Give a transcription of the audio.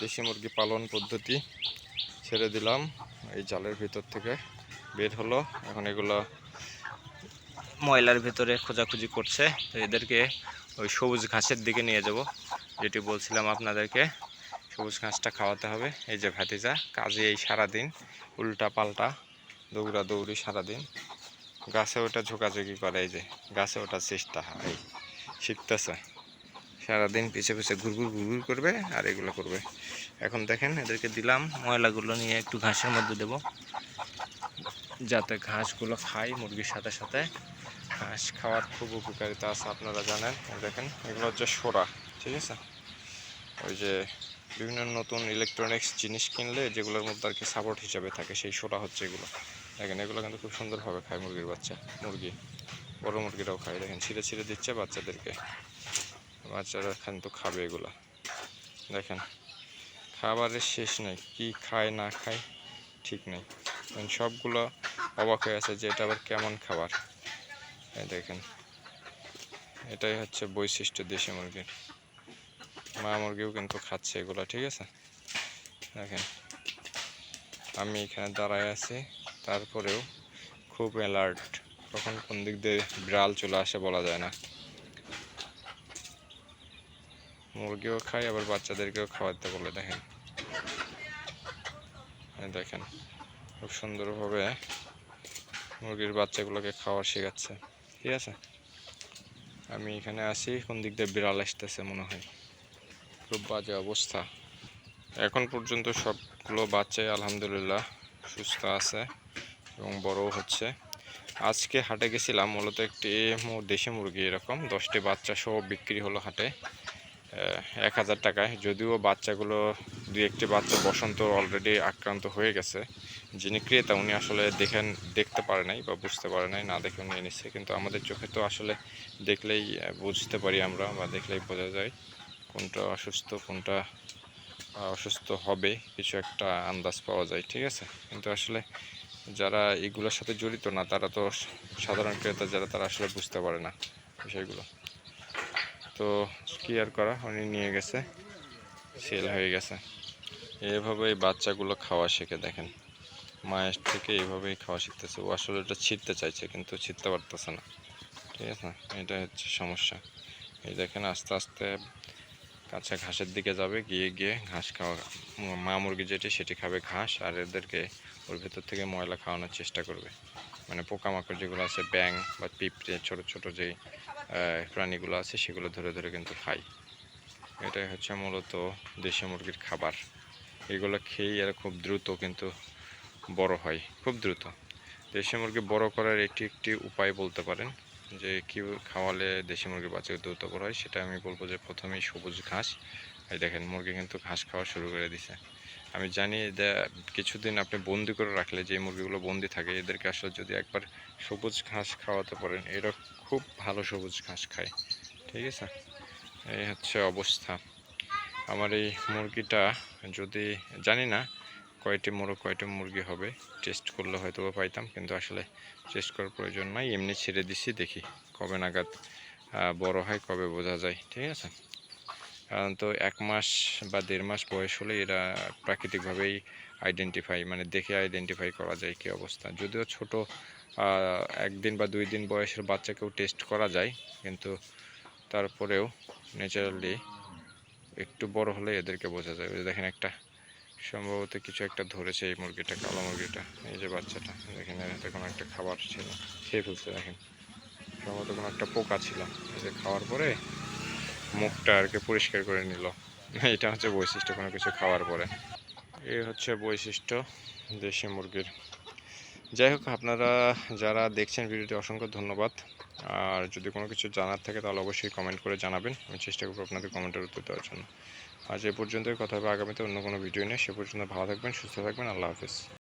দেশি মুরগি পালন পদ্ধতি ছেড়ে দিলাম, এই জালের ভিতর থেকে বের হলো। এখন এগুলো ময়লার ভিতরে খোঁজাখুঁজি করছে, তো এদেরকে ওই সবুজ ঘাসের দিকে নিয়ে যাব, যেটি বলছিলাম আপনাদেরকে। সবুজ ঘাসটা খাওয়াতে হবে। এই যে ভাতিজা কাজে এই সারাদিন উল্টা পাল্টা দৌড়াদৌড়ি সারাদিন, গাছে ওটা ঝোঁকাঝুঁকি করে, এই যে গাছে ওঠার চেষ্টা এই শিখতেছে, সারাদিন পিছে পিছে ঘুরঘুর ঘুরঘুর করবে আর এগুলো করবে। এখন দেখেন এদেরকে দিলাম, ময়লাগুলো নিয়ে একটু ঘাসের মধ্যে দেব, যাতে ঘাসগুলো খায় মুরগির সাথে সাথে। ঘাস খাওয়ার খুব উপকারিতা আছে, আপনারা জানেন। দেখেন এগুলো হচ্ছে সোরা, ঠিক আছে? ওই যে বিভিন্ন নতুন ইলেকট্রনিক্স জিনিস কিনলে যেগুলোর মধ্যে আর কি সাপোর্ট হিসাবে থাকে, সেই সোরা হচ্ছে এগুলো। দেখেন এগুলো কিন্তু খুব সুন্দরভাবে খায় মুরগির বাচ্চা, বড় মুরগিরাও খায়। দেখেন ছিঁড়ে ছিঁড়ে দিচ্ছে বাচ্চাদেরকে, বাচ্চারা কিন্তু খাবে এগুলো। দেখেন খাবারের শেষ নেই, কি খায় না খায় ঠিক নেই। সবগুলো অবাক হয়ে আছে যে এটা আবার কেমন খাবার। দেখেন এটাই হচ্ছে বৈশিষ্ট্য দেশি মুরগির। মা মুরগিও কিন্তু খাচ্ছে এগুলো, ঠিক আছে? দেখেন আমি এখানে দাঁড়ায় আছি, তারপরেও খুব অ্যালার্ট, কখন কোন দিক দিয়ে বিড়াল চলে আসে বলা যায় না। মুরগিও খায়, আবার বাচ্চাদেরকেও খাওয়াতে বলে। দেখেন দেখেন খুব সুন্দরভাবে মুরগির বাচ্চাগুলোকে খাওয়া শেখাচ্ছে, ঠিক আছে? আমি এখানে আছি, কোন দিক দিয়ে বিড়াল আসতেছে মনে হয়। খুব বাজে অবস্থা। এখন পর্যন্ত সবগুলো বাচ্চাই আলহামদুলিল্লাহ সুস্থ আছে এবং বড়ও হচ্ছে। আজকে হাটে গেছিলাম, মূলত একটি দেশি মুরগি এরকম 10টি বাচ্চা সহ বিক্রি হলো হাটে 1000 টাকায়। যদিও বাচ্চাগুলো 2-1টি বাচ্চা বসন্ত অলরেডি আক্রান্ত হয়ে গেছে। যিনি ক্রেতা উনি আসলে দেখতে পারে নাই বা বুঝতে পারে নাই, না দেখে নিয়ে নিচ্ছে। কিন্তু আমাদের চোখে তো আসলে দেখলেই বুঝতে পারি আমরা, বা দেখলেই বোঝা যায় কোনটা অসুস্থ কোনটা অসুস্থ হবে, কিছু একটা আন্দাজ পাওয়া যায়, ঠিক আছে? কিন্তু আসলে যারা এগুলোর সাথে জড়িত না, তারা তো সাধারণ ক্রেতা যারা, তারা আসলে বুঝতে পারে না বিষয়গুলো। তো কি আর করা, উনি নিয়ে গেছে, সেল হয়ে গেছে। এইভাবে এই বাচ্চাগুলো খাওয়া শেখে। দেখেন মায়ের থেকে এইভাবেই খাওয়া শিখতেছে। ও আসলে এটা ছিঁড়তে চাইছে কিন্তু ছিঁড়তে পারতেছে না, ঠিক আছে? এটা হচ্ছে সমস্যা। এই দেখেন আস্তে আস্তে কাছে ঘাসের দিকে যাবে, গিয়ে গিয়ে ঘাস খাওয়া, মা মুরগি যেটি সেটি খাবে ঘাস, আর এদেরকে ওর ভেতর থেকে ময়লা খাওয়ানোর চেষ্টা করবে। মানে পোকামাকড় যেগুলো আছে, ব্যাং বা পিঁপড়ে, ছোট ছোট যে প্রাণীগুলো আছে সেগুলো ধরে ধরে কিন্তু খায়। এটাই হচ্ছে মূলত দেশি মুরগির খাবার। এগুলো খেয়েই এরা খুব দ্রুত কিন্তু বড় হয়, খুব দ্রুত। দেশি মুরগি বড় করার একটি একটি উপায় বলতে পারেন যে কী খাওয়ালে দেশি মুরগির বাচ্চা দ্রুত বড় হয়, সেটা আমি বলবো যে প্রথমেই সবুজ ঘাস। এই দেখেন মুরগি কিন্তু ঘাস খাওয়া শুরু করে দিছে। আমি জানি যে কিছুদিন আপনি বন্দি করে রাখলে, যে মুরগিগুলো বন্দি থাকে, এদেরকে আসলে যদি একবার সবুজ ঘাস খাওয়াতে পারেন, এরা খুব ভালো সবুজ ঘাস খায়, ঠিক আছে? এই হচ্ছে অবস্থা। আমার এই মুরগিটা যদি জানি না কয়টি মুরগি হবে, টেস্ট করলে হয়তো পাইতাম, কিন্তু আসলে টেস্ট করার প্রয়োজন নাই, এমনি ছেড়ে দিছি, দেখি কবে নাগাদ বড় হয়, কবে বোঝা যায়, ঠিক আছে? কারণ তো 1 মাস বা 1.5 মাস বয়স হলে এরা প্রাকৃতিকভাবেই মানে দেখে আইডেন্টিফাই করা যায় কী অবস্থা। যদিও ছোট 1 দিন বা 2 দিন বয়সের বাচ্চাকেও টেস্ট করা যায়, কিন্তু তারপরেও ন্যাচারালি একটু বড় হলে এদেরকে বোঝা যায়। দেখেন একটা সম্ভবত কিছু একটা ধরেছে এই মুরগিটা, কালো মুরগিটা। এই যে বাচ্চাটা দেখেন, এতে কোনো একটা খাবার ছিল, খেয়ে ফেলছে। দেখেন সম্ভবত কোনো একটা পোকা ছিল, এই যে খাওয়ার পরে মুখটা আর কি পরিষ্কার করে নিল। এটা হচ্ছে বৈশিষ্ট্য কোনো কিছু খাওয়ার পরে। এই হচ্ছে বৈশিষ্ট্য দেশি মুরগির। যাই হোক, আপনারা যারা দেখছেন ভিডিওটি অসংখ্য ধন্যবাদ। আর যদি কোনো কিছু জানার থাকে তাহলে অবশ্যই কমেন্ট করে জানাবেন, আমি চেষ্টা করবো আপনাদের কমেন্টের উত্তর দেওয়ার জন্য। আজ এ পর্যন্তই, কথা হবে আগামীতে অন্য কোনো ভিডিও নিয়ে। সে পর্যন্ত ভালো থাকবেন, সুস্থ থাকবেন, আল্লাহ হাফিজ।